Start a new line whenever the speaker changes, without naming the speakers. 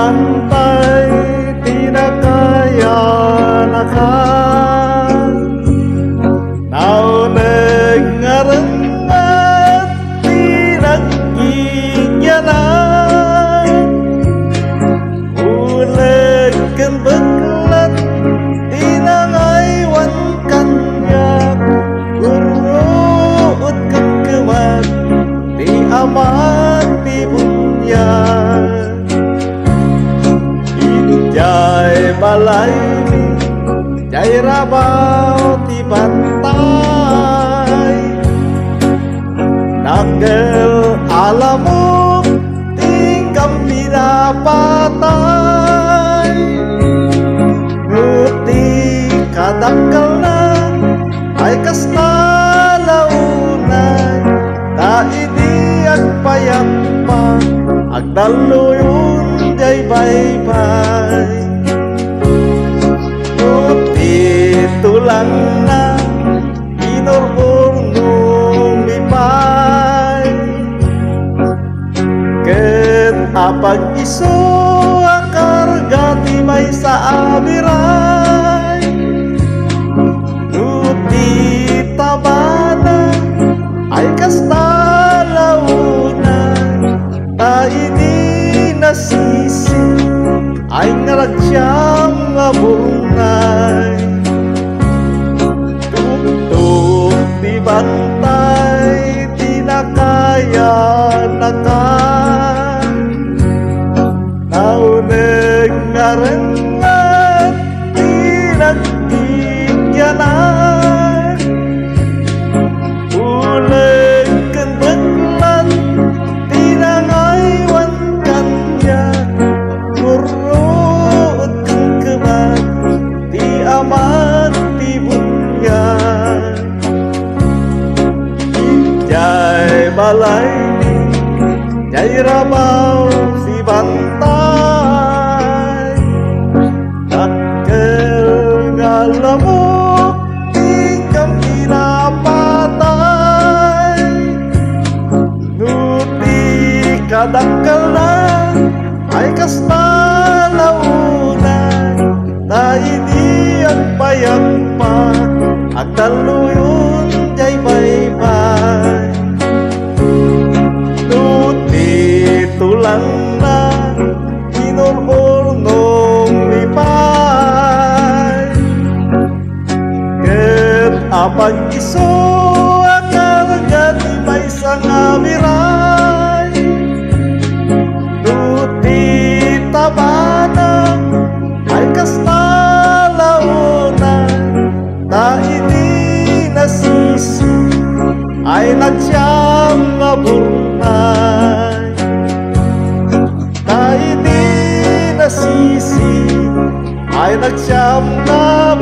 bantay tinakayanakan nauneg ngarengat tinagigyanan ulegken beklat tinangaywan kanyak guruut kekemat di amat di bunyan jai balay jai rabaw ti bantay nagel alamok tingkam pinapatay nguti kadakkel na ay kasta launay ta idi agpayak pa agdaluyon jay bye-bye tulang na inorurnong lipay ket apag iso ang karga ti may sa abiray nuti tabana ay kasta launa ta ini nasisi ay ngaragsyam nga bunay di bantay tinakayanakan nauneg ngarengat tinagigyanan ulegken beklat tinangaywan kanyak guruut kekemat di amat di bunyan jai balay jai rabaw si bantay dakkel ngalamok tingkam pinapatay nuti kadakkel na ay kasta launan na ini ang payak pa agdaluyon jay bye-bye tulang na inorurnong lipay ket apag iso akarga ti may sangabiray nuti tabana ay kasta launa na ini nasisi ay nagsyam nga burnay nasisi ay nagsyam na